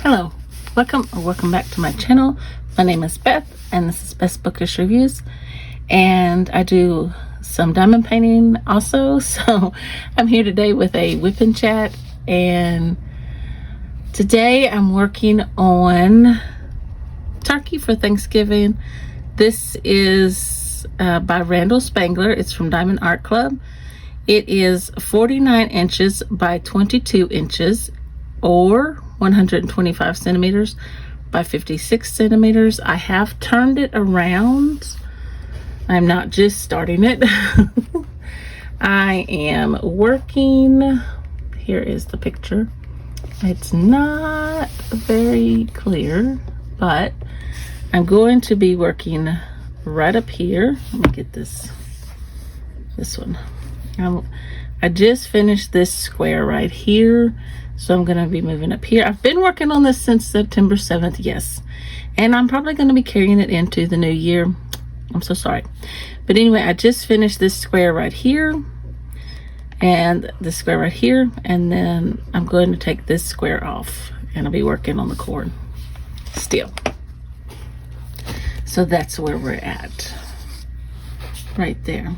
Hello, welcome back to my channel. My name is Beth and this is Beth's Bookish Reviews, and I do some diamond painting also. So I'm here today with a WIP and chat, and today I'm working on turkey for Thanksgiving. This is by Randal Spangler. It's from Diamond Art Club. It is 49 inches by 22 inches or 125 centimeters by 56 centimeters. I have turned it around. I'm not just starting it. I am working. Here is the picture. It's not very clear, but I'm going to be working right up here. Let me get this one. I just finished this square right here, so I'm going to be moving up here. I've been working on this since September 7th, yes. And I'm probably going to be carrying it into the new year. I'm so sorry. But anyway, I just finished this square right here and this square right here. And then I'm going to take this square off and I'll be working on the cord still. So that's where we're at. Right there.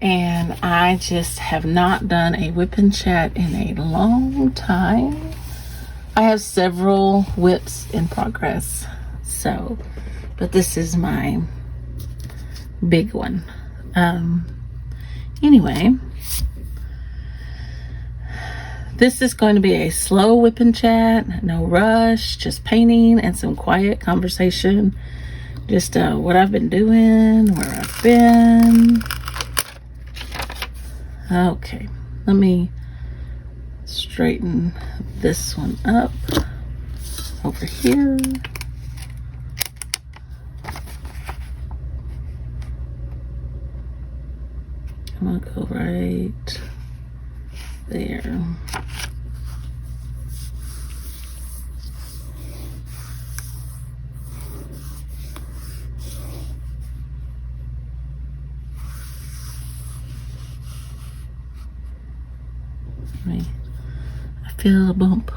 And I just have not done a WIP and chat in a long time. I have several WIPs in progress, so, but this is my big one. Anyway, this is going to be a slow WIP and chat, no rush, just painting and some quiet conversation. Just what I've been doing, where I've been. Okay, let me straighten this one up over here. I'm gonna go right there. I feel a bump.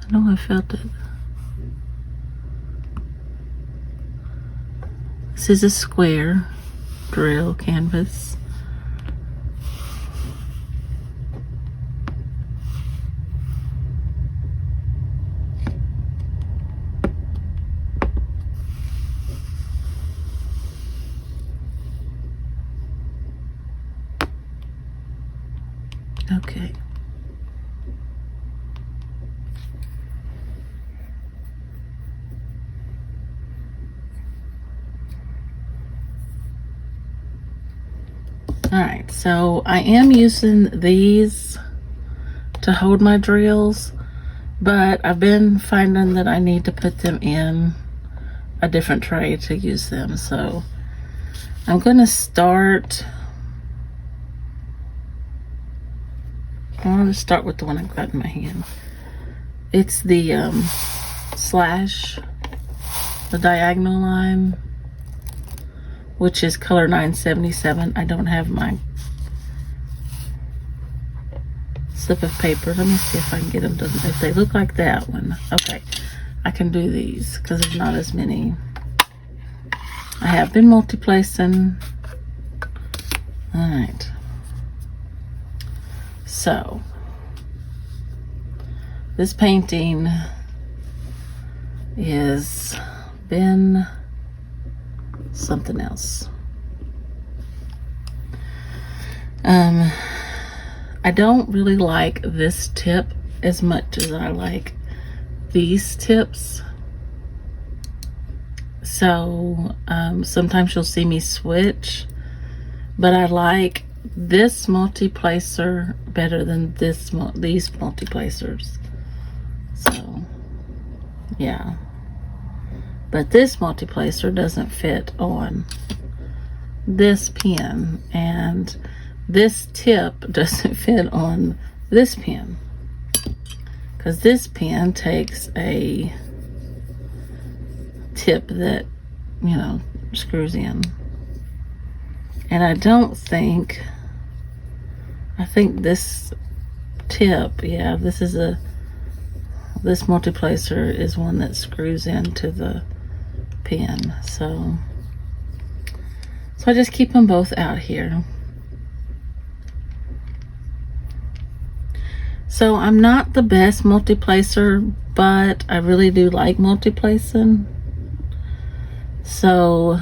I know I felt it. This is a square drill canvas. Okay. All right, so I am using these to hold my drills, but I've been finding that I need to put them in a different tray to use them. So I'm going to start. I want to start with the one I've got in my hand. It's the slash, the diagonal line, which is color 977. I don't have my slip of paper. Let me see if I can get them to, if they look like that one. Okay, I can do these because there's not as many. I have been multi-placing. All right. So, this painting is been something else. I don't really like this tip as much as I like these tips. So, sometimes you'll see me switch, but I like this multi-placer better than these multi-placers. So yeah, but this multi-placer doesn't fit on this pen, and this tip doesn't fit on this pen, because this pen takes a tip that, you know, screws in. And I think this tip, yeah, this multiplacer is one that screws into the pen. So I just keep them both out here. So I'm not the best multiplacer, but I really do like multiplacing. So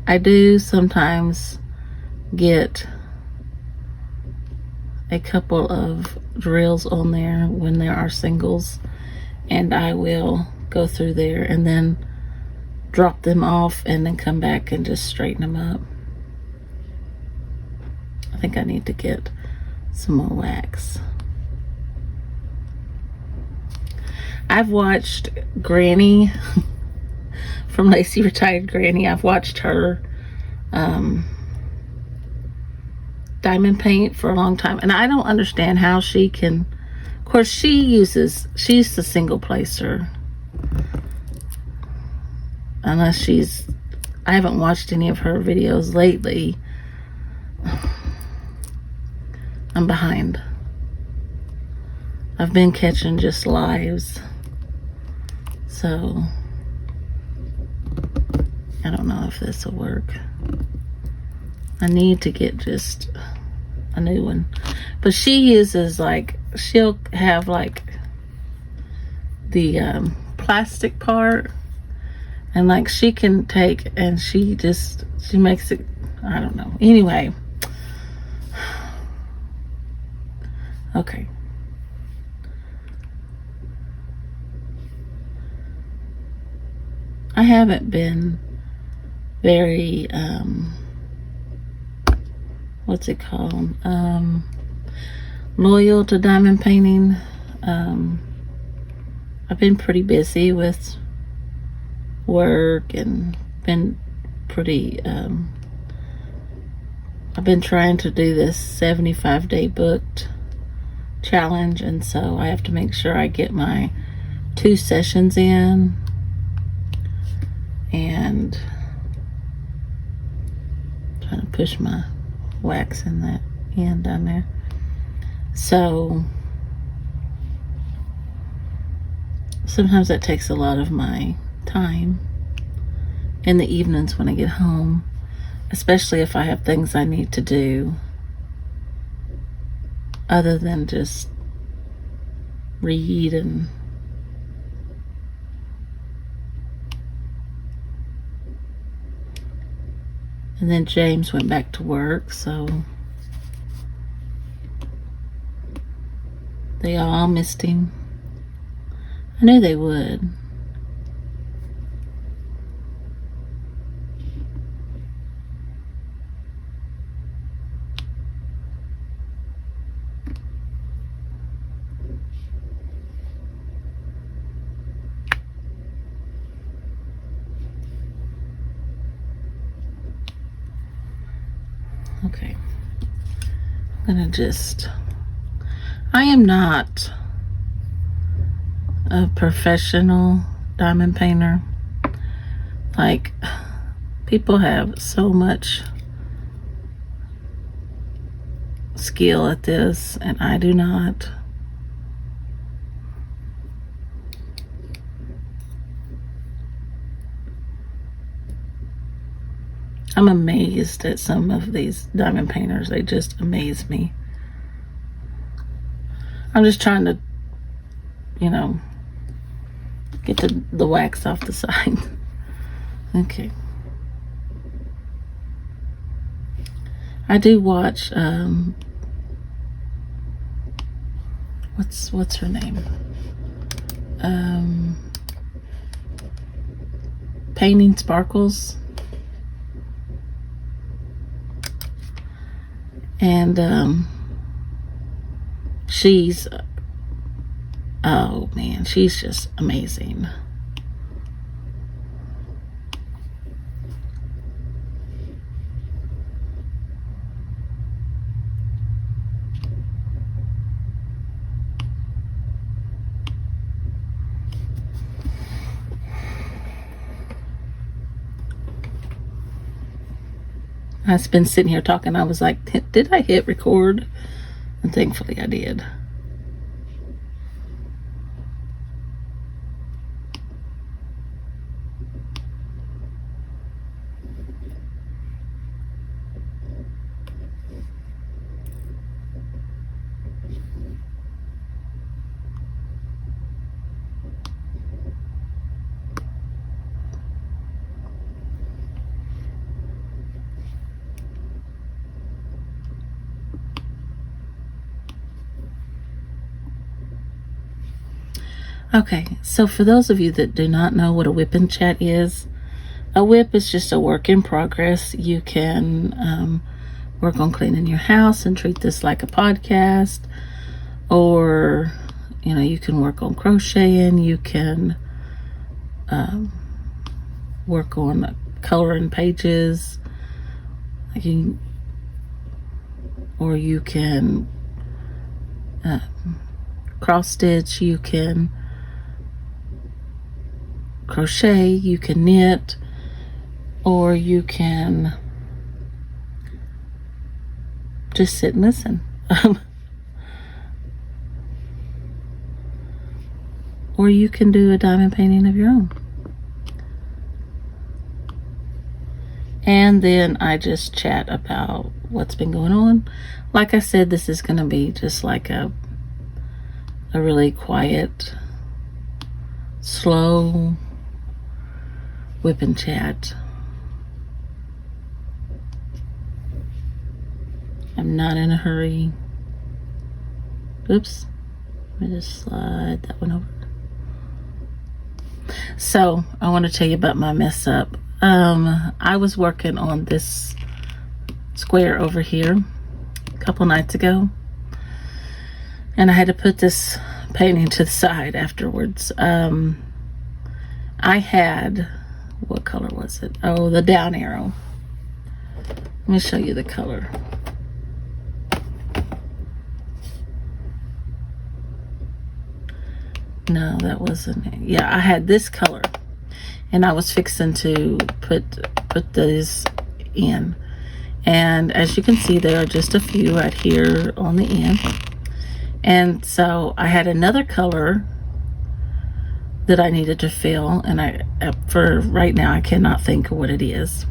I do sometimes get a couple of drills on there when there are singles, and I will go through there and then drop them off and then come back and just straighten them up. I think I need to get some more wax. I've watched Granny from Lacey Retired Granny. I've watched her diamond paint for a long time, and I don't understand how she can. Of course, she's the single placer, unless I haven't watched any of her videos lately. I'm behind. I've been catching just lives, so I don't know if this will work. I need to get just a new one. But she uses, like, she'll have like the plastic part, and like she can take and she makes it, I don't know. Anyway, okay. I haven't been very what's it called, loyal to diamond painting. I've been pretty busy with work and been pretty I've been trying to do this 75-day booked challenge, and so I have to make sure I get my 2 sessions in, and trying to push my wax in that end down there. So sometimes that takes a lot of my time in the evenings when I get home, especially if I have things I need to do other than just read and then James went back to work, so they all missed him. I knew they would. Okay, I'm gonna I am not a professional diamond painter. Like, people have so much skill at this, and I do not. I'm amazed at some of these diamond painters. They just amaze me. I'm just trying to, get the wax off the side. Okay. I do watch, what's her name? Painting Sparkles. And she's, oh man, she's just amazing. I've been sitting here talking. I was like, did I hit record? And thankfully I did. Okay, so for those of you that do not know what a WIP and chat is, a WIP is just a work in progress. You can work on cleaning your house and treat this like a podcast, or you can work on crocheting. You can work on coloring pages, or you can cross stitch. You can crochet, you can knit, or you can just sit and listen. Or you can do a diamond painting of your own. And then I just chat about what's been going on. Like I said, this is going to be just like a really quiet, slow WIP and chat. I'm not in a hurry. Oops. Let me just slide that one over. So I want to tell you about my mess up. I was working on this square over here a couple nights ago, and I had to put this painting to the side afterwards. I had, what color was it? Oh, the down arrow. Let me show you the color. No, that wasn't it. Yeah, I had this color, and I was fixing to put these in. And as you can see, there are just a few right here on the end. And so I had another color that I needed to fill, and for right now I cannot think of what it is.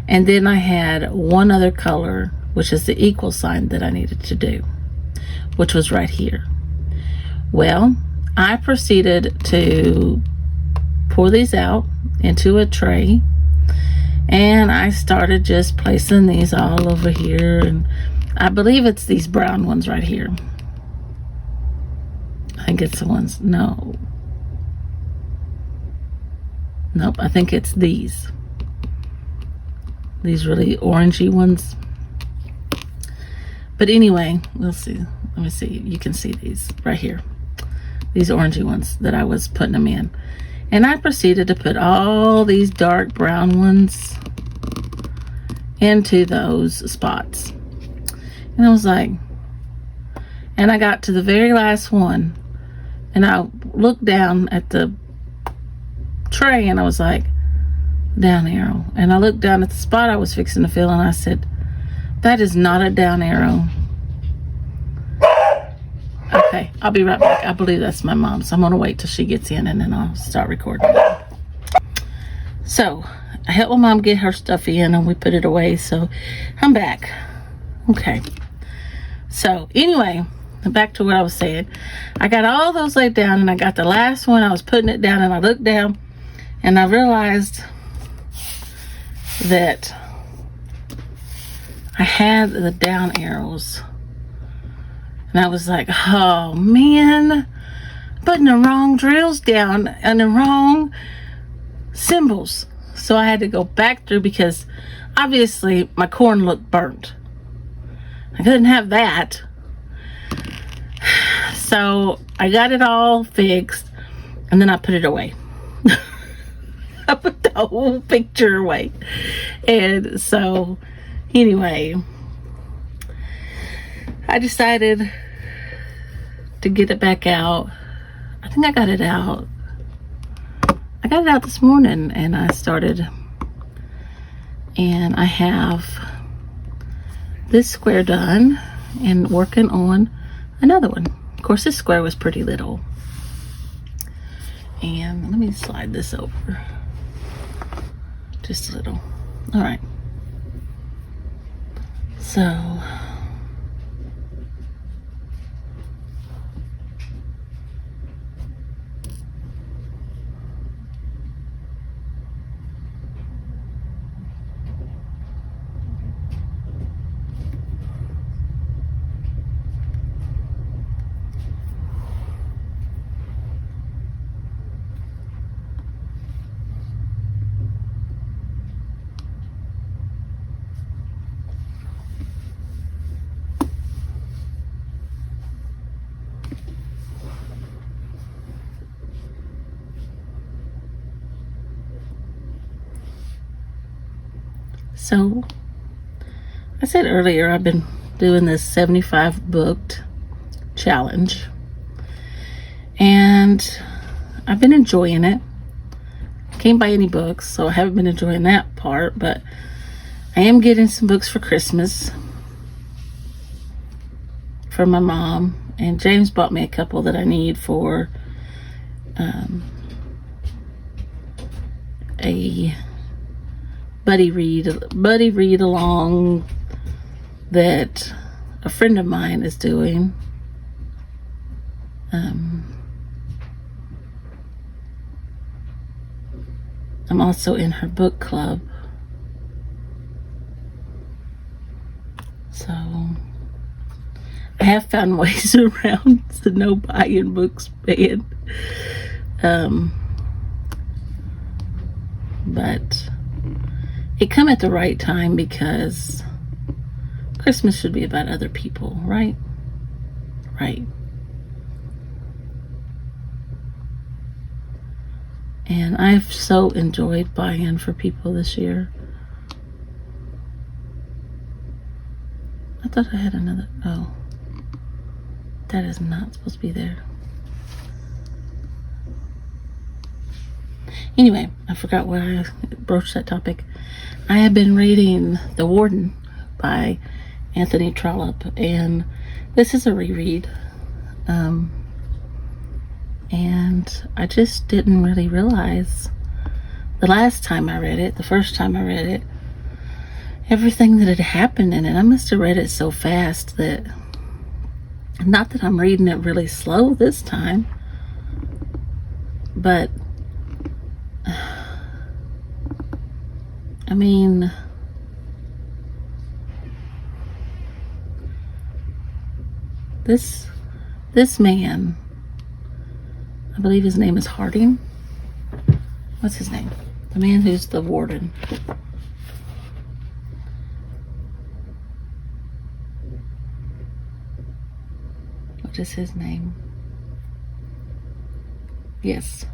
And then I had one other color, which is the equal sign, that I needed to do, which was right here. Well, I proceeded to pour these out into a tray, and I started just placing these all over here, and I believe it's these brown ones right here. I think it's the ones, nope, I think it's these really orangey ones. But anyway, we'll see. Let me see. You can see these right here. These orangey ones that I was putting them in. And I proceeded to put all these dark brown ones into those spots. And I was like, and I got to the very last one, and I looked down at the tray, and I was like, down arrow. And I looked down at the spot I was fixing to fill, and I said, that is not a down arrow. Okay, I'll be right back. I believe that's my mom, so I'm gonna wait till she gets in, and then I'll start recording. So I helped my mom get her stuff in, and we put it away. So I'm back. Okay, so anyway, back to what I was saying. I got all those laid down, and I got the last one. I was putting it down, and I looked down, and I realized that I had the down arrows. And I was like, oh man, putting the wrong drills down and the wrong symbols. So I had to go back through, because obviously my corn looked burnt. I couldn't have that. So I got it all fixed, and then I put it away. I put the whole picture away. And so anyway, I decided to get it back out. I think I got it out. I got it out this morning, and I started, and I have this square done and working on another one. Of course, this square was pretty little. And let me slide this over just a little. All right. So So, I said earlier I've been doing this 75 booked challenge, and I've been enjoying it. Can't buy any books, so I haven't been enjoying that part, but I am getting some books for Christmas from my mom, and James bought me a couple that I need for a buddy read along that a friend of mine is doing. I'm also in her book club, so I have found ways around the no buying books ban. But it come at the right time, because Christmas should be about other people, right? Right. And I've so enjoyed buying for people this year. I thought I had another. Oh, that is not supposed to be there. Anyway, I forgot why I broached that topic. I have been reading The Warden by Anthony Trollope, and this is a reread. And I just didn't really realize the first time I read it, everything that had happened in it. I must have read it so fast that, not that I'm reading it really slow this time, but I mean, this man, I believe his name is Harding. What's his name? The man who's the warden. What is his name? Yes.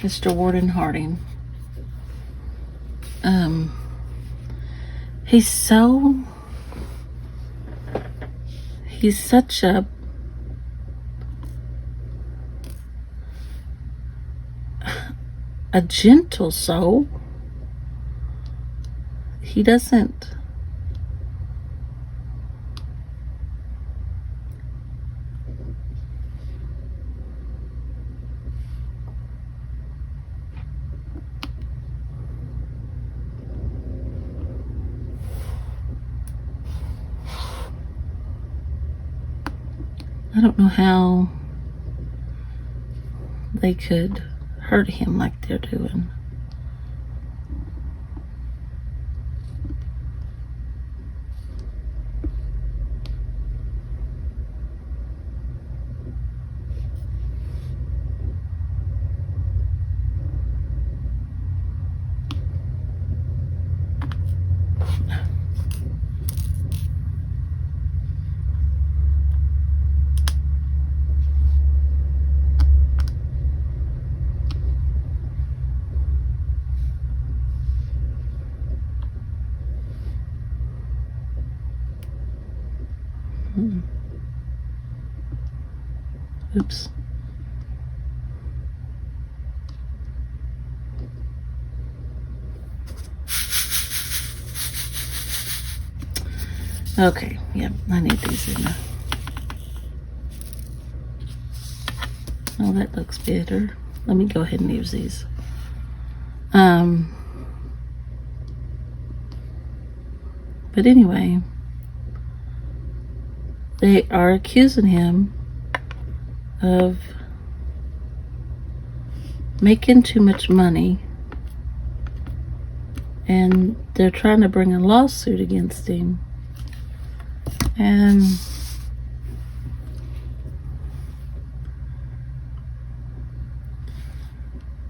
Mr. Warden Harding. He's such a gentle soul. He doesn't I don't know how they could hurt him like they're doing. Oops. Okay, yep, I need these in there. Oh, that looks better. Let me go ahead and use these. But anyway, they are accusing him of making too much money, and they're trying to bring a lawsuit against him. And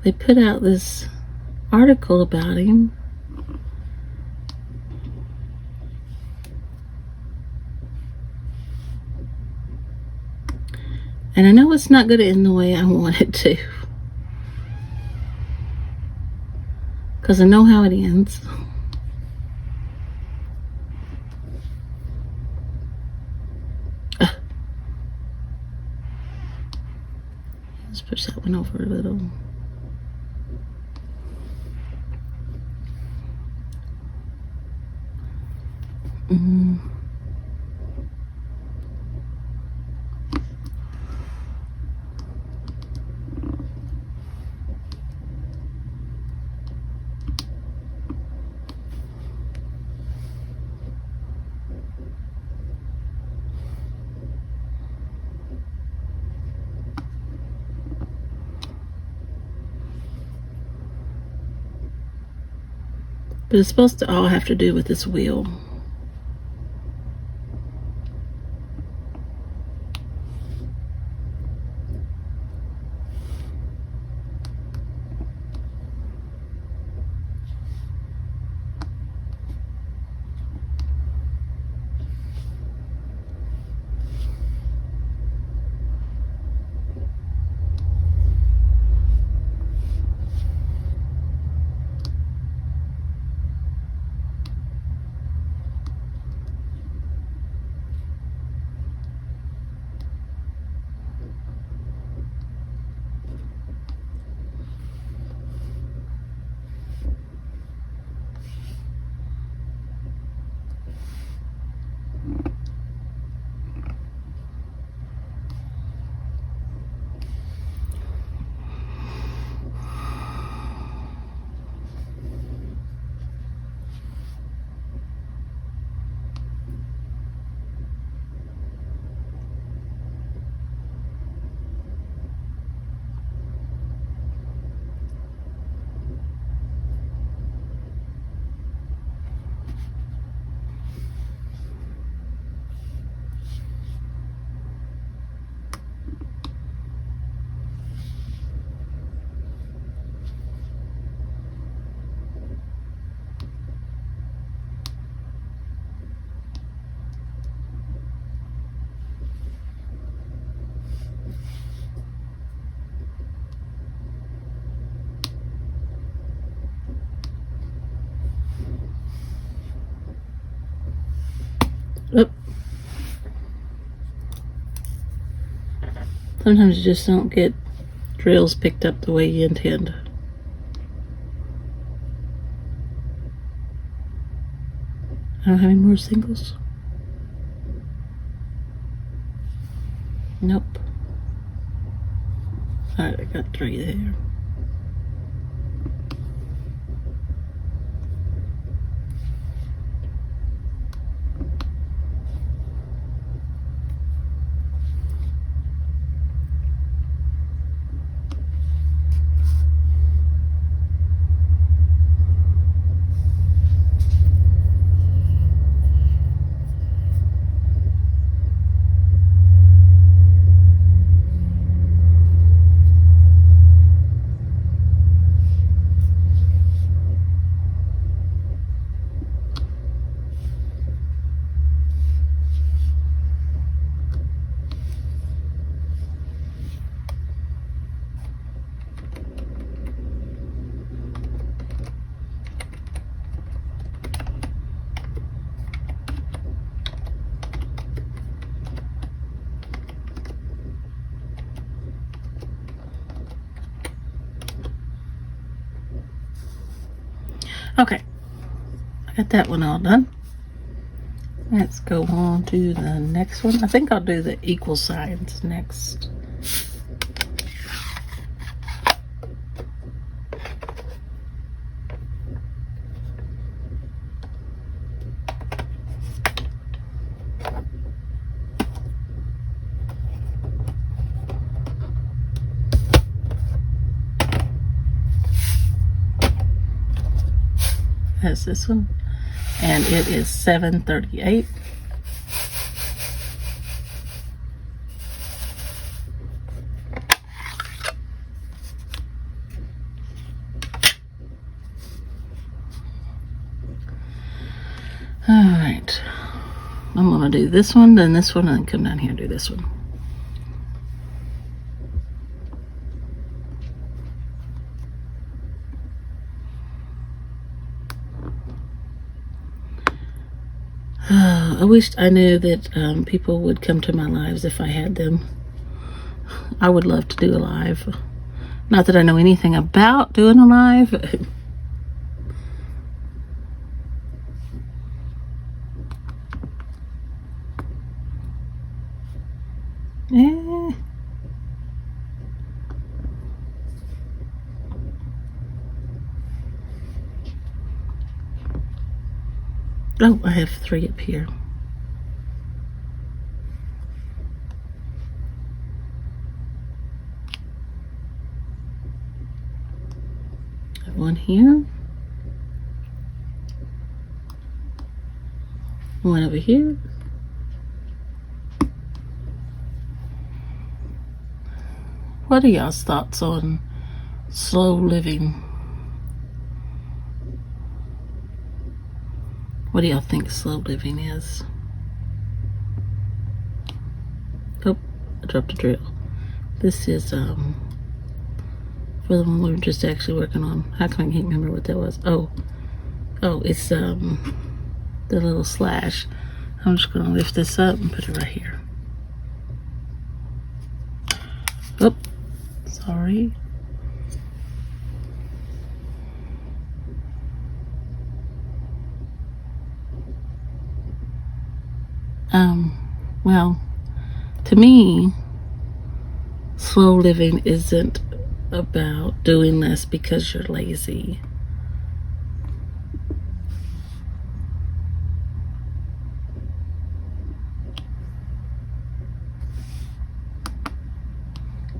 they put out this article about him. And I know it's not going to end the way I want it to. because I know how it ends. Let's push that one over a little. But it's supposed to all have to do with this wheel. Oop. Sometimes you just don't get drills picked up the way you intend. I don't have any more singles. Nope. Alright, I got 3 there. Okay, I got that one all done. Let's go on to the next one. I think I'll do the equal signs next. That's this one, and it is 738. All right, I'm gonna do this one, then this one, and then come down here and do this one. I wish I knew that people would come to my lives if I had them. I would love to do a live. Not that I know anything about doing a live. Oh, I have 3 up here. One here. One over here. What are y'all's thoughts on slow living? What do y'all think slow living is? Oh, I dropped a drill. This is for the one we were just actually working on. How can I can't remember what that was? Oh, it's the little slash. I'm just gonna lift this up and put it right here. Oh, sorry. Well, to me, slow living isn't about doing less because you're lazy.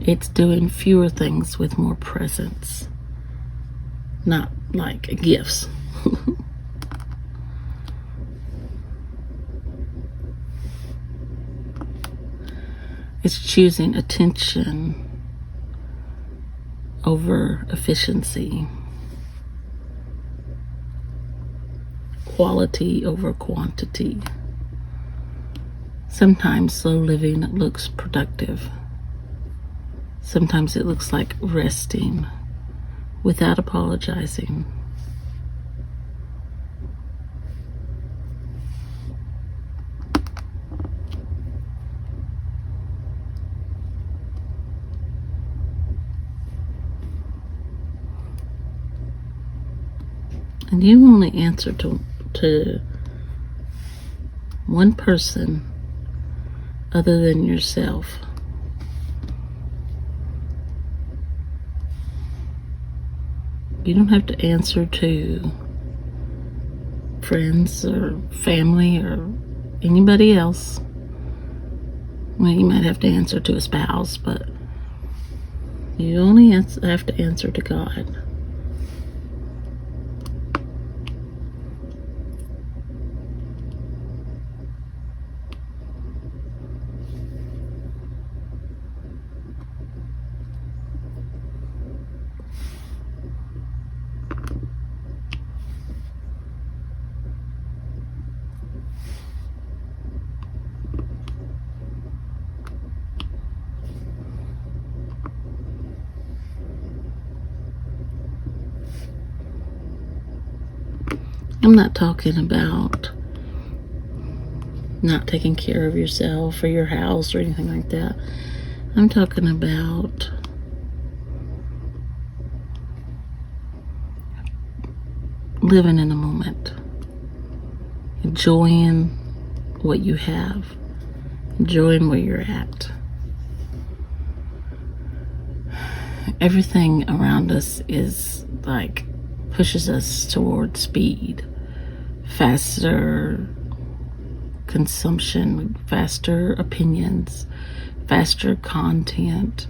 It's doing fewer things with more presence, not like gifts. It's choosing attention over efficiency, quality over quantity. Sometimes slow living looks productive. Sometimes it looks like resting without apologizing. And you only answer to one person other than yourself. You don't have to answer to friends or family or anybody else. Well, you might have to answer to a spouse, but you only have to answer to God. I'm not talking about not taking care of yourself or your house or anything like that. I'm talking about living in the moment, enjoying what you have, enjoying where you're at. Everything around us is like pushes us toward speed, faster consumption, faster opinions, faster content.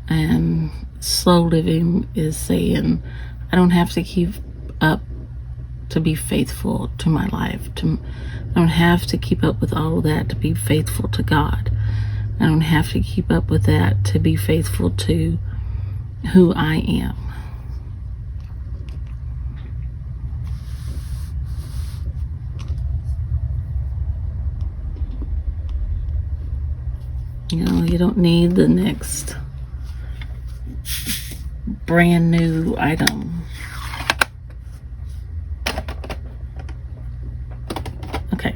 And slow living is saying, I don't have to keep up to be faithful to my life. I don't have to keep up with all of that to be faithful to God. I don't have to keep up with that to be faithful to who I am. You know, you don't need the next brand new item. Okay.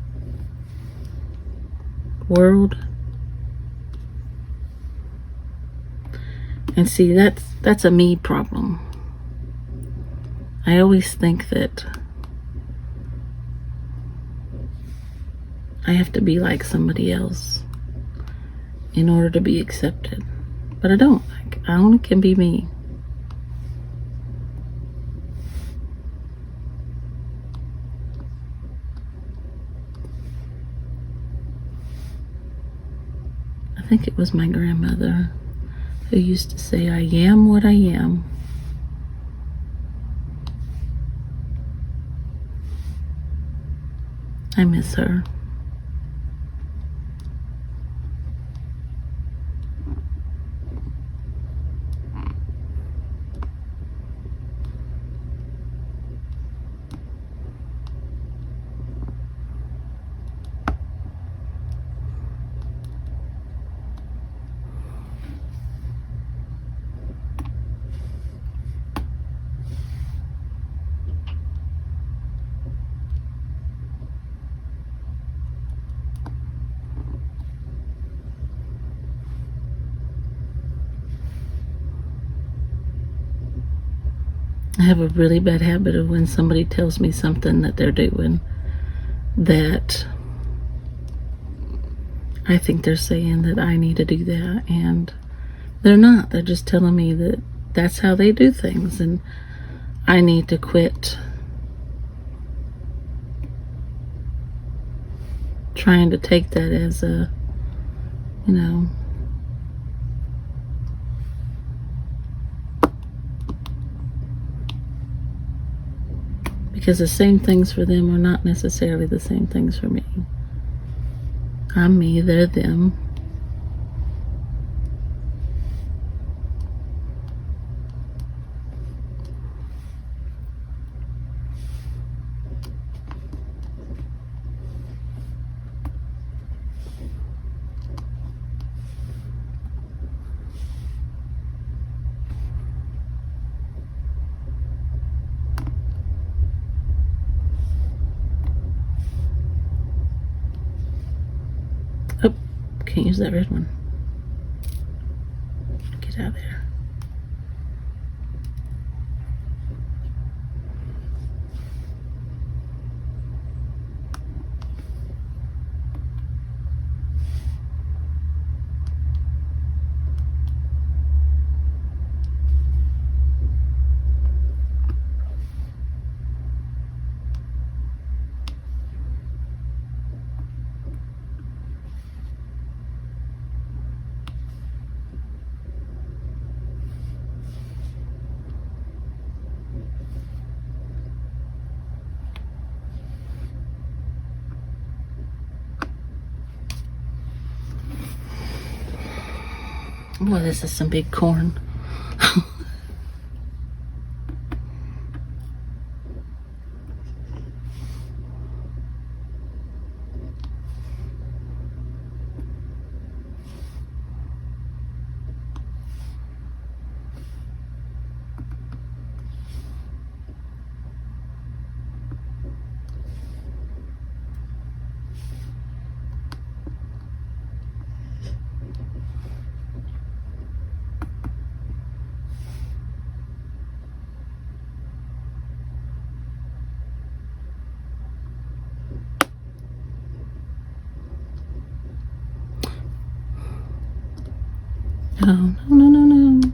world. And see, that's a me problem. I always think that I have to be like somebody else in order to be accepted. But I don't. I only can be me. I think it was my grandmother who used to say, I am what I am. I miss her. I have a really bad habit of when somebody tells me something that they're doing that I think they're saying that I need to do that, and they're not. They're just telling me that that's how they do things, and I need to quit trying to take that as a, you know, because the same things for them are not necessarily the same things for me. I'm me, they're them. Oh, can't use that red one. Get out of there. Boy, this is some big corn. Oh, no, no, no, no.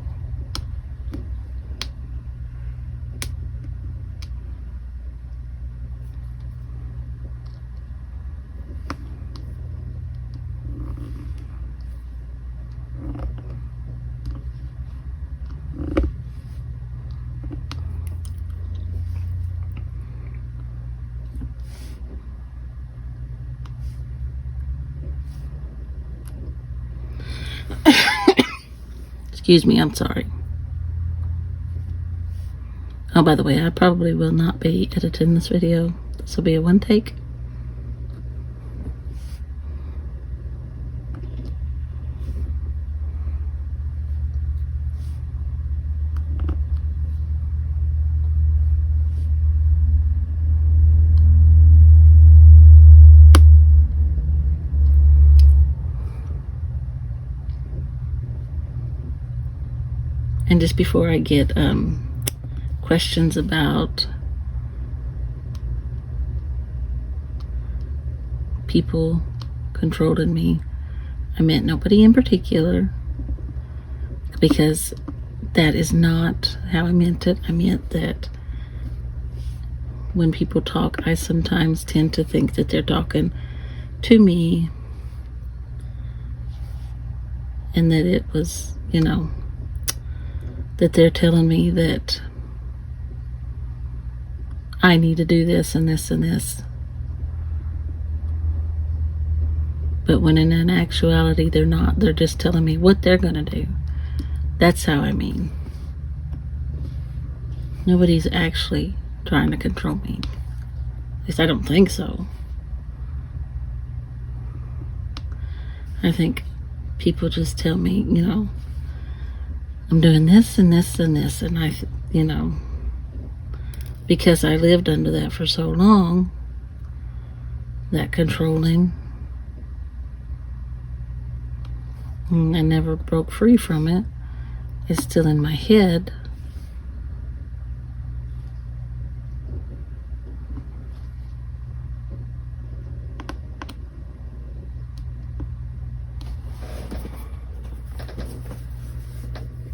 Excuse me, I'm sorry. Oh, by the way, I probably will not be editing this video. This will be a one take. And just before I get questions about people controlling me, I meant nobody in particular, because that is not how I meant it. I meant that when people talk, I sometimes tend to think that they're talking to me, and that it was, you know, that they're telling me that I need to do this and this and this. But when in actuality, they're not. They're just telling me what they're going to do. That's how I mean. Nobody's actually trying to control me. At least I don't think so. I think people just tell me, you know, I'm doing this and this and this. And I, you know, because I lived under that for so long, that controlling, and I never broke free from it. It's still in my head.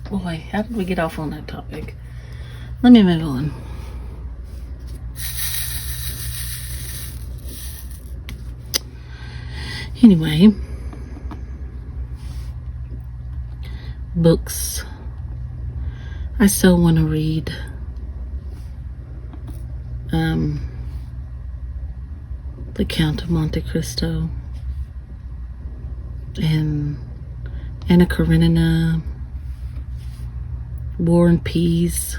Boy, how did we get off on that topic? Let me move on. Anyway, books. I still want to read The Count of Monte Cristo and Anna Karenina, War and Peace.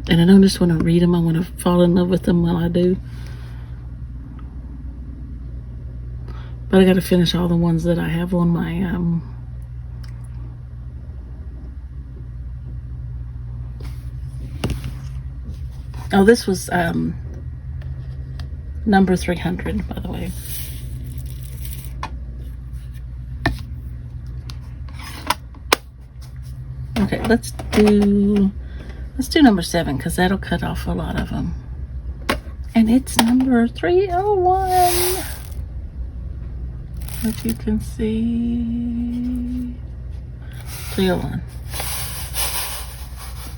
And I don't just want to read them, I want to fall in love with them while I do. But I got to finish all the ones that I have on my oh, this was number 300, by the way. Okay, let's do number 7, because that'll cut off a lot of them. And it's number 301. As you can see, 301.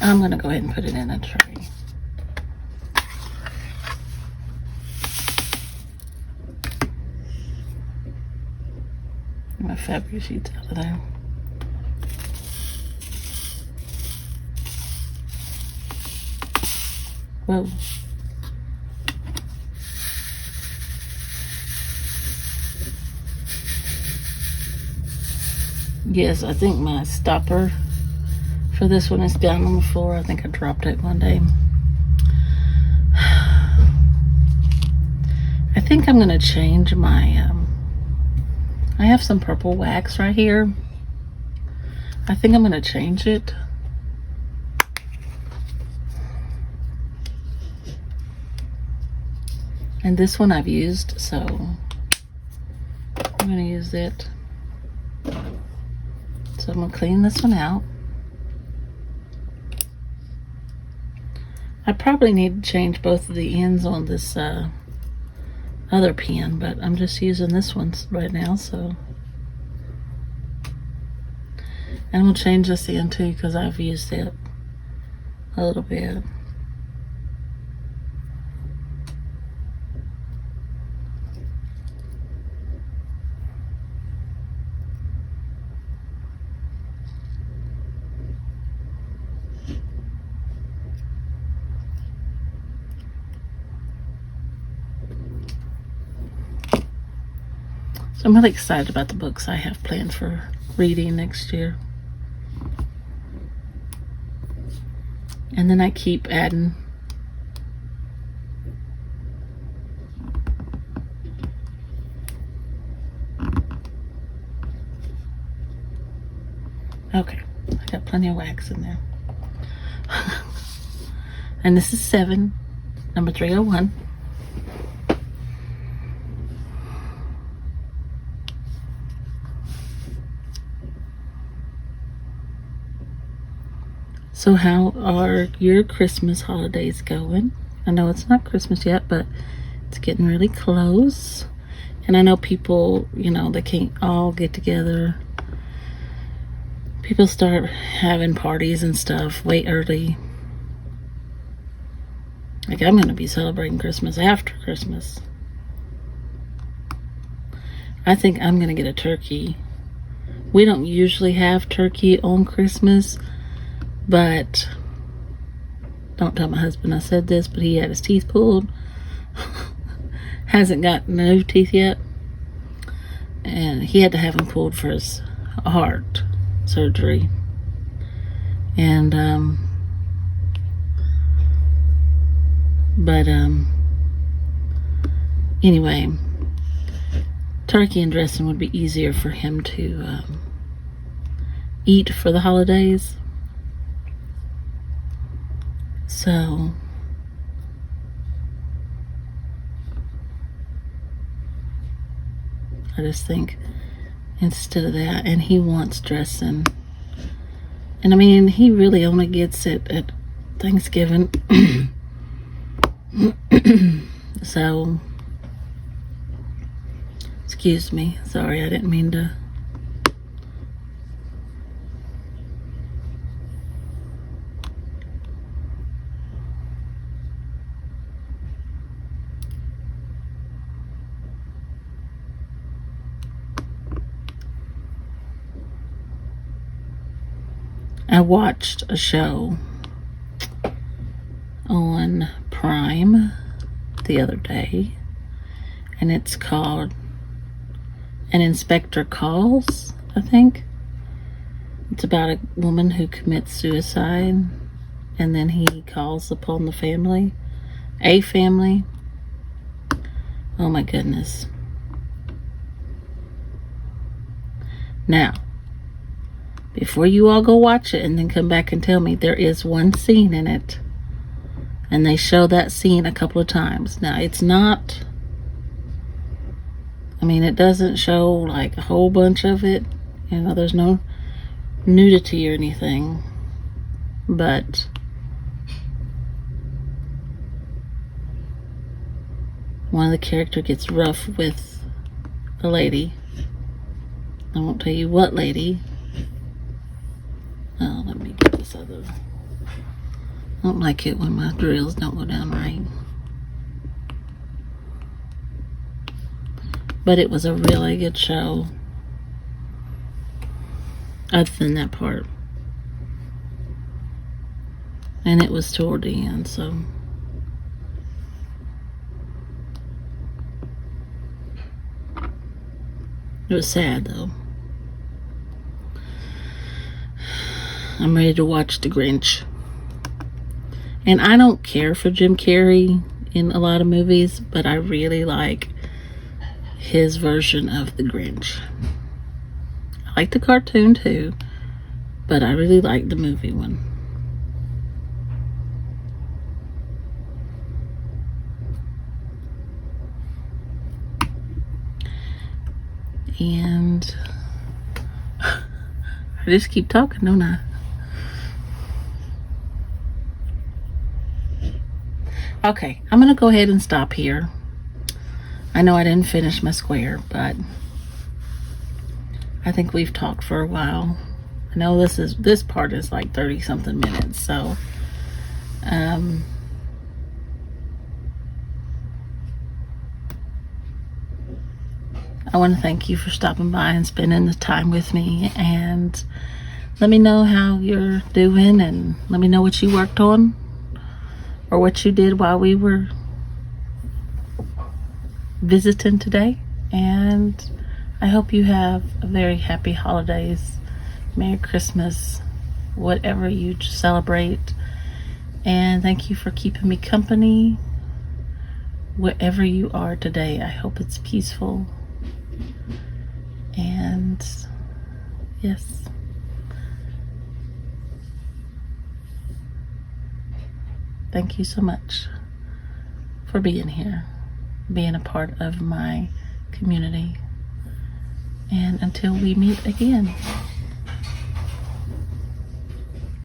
I'm going to go ahead and put it in a tray. My fabric sheets out of there. Whoa. Yes, I think my stopper for this one is down on the floor. I think I dropped it one day. I think I'm going to change my, I have some purple wax right here. I think I'm going to change it. And this one I've used, so I'm going to use it. So I'm going to clean this one out. I probably need to change both of the ends on this other pen, but I'm just using this one right now, so. And I'm going to change this end too, because I've used it a little bit. So I'm really excited about the books I have planned for reading next year. And then I keep adding. Okay, I got plenty of wax in there. And this is 7, number 301. So how are your Christmas holidays going? I know it's not Christmas yet, but it's getting really close. And I know people, they can't all get together. People start having parties and stuff way early. Like, I'm going to be celebrating Christmas after Christmas. I think I'm going to get a turkey. We don't usually have turkey on Christmas, but don't tell my husband I said this, but he had his teeth pulled. Hasn't got no teeth yet. And he had to have them pulled for his heart surgery. And, anyway, turkey and dressing would be easier for him to eat for the holidays. So I just think instead of that, and he wants dressing. And I mean, he really only gets it at Thanksgiving. So, excuse me. Sorry, I didn't mean to. I watched a show on Prime the other day, and it's called An Inspector Calls, I think. It's about a woman who commits suicide, and then he calls upon the family. A family. Oh my goodness. Now, before you all go watch it and then come back and tell me, there is one scene in it, and they show that scene a couple of times. Now, it's not, it doesn't show like a whole bunch of it. There's no nudity or anything. But one of the characters gets rough with a lady. I won't tell you what lady. Oh, let me get this other. I don't like it when my drills don't go down right. But it was a really good show. Other than that part. And it was toward the end, so. It was sad, though. I'm ready to watch The Grinch. And I don't care for Jim Carrey in a lot of movies, but I really like his version of The Grinch. I like the cartoon too, but I really like the movie one. And I just keep talking, don't I? Okay, I'm going to go ahead and stop here. I know I didn't finish my square, but I think we've talked for a while. I know this part is like 30 something minutes, so I want to thank you for stopping by and spending the time with me, and let me know how you're doing, and let me know what you worked on or what you did while we were visiting today. And I hope you have a very happy holidays, Merry Christmas, whatever you celebrate. And thank you for keeping me company wherever you are today. I hope it's peaceful. And yes, thank you so much for being here, being a part of my community. And until we meet again.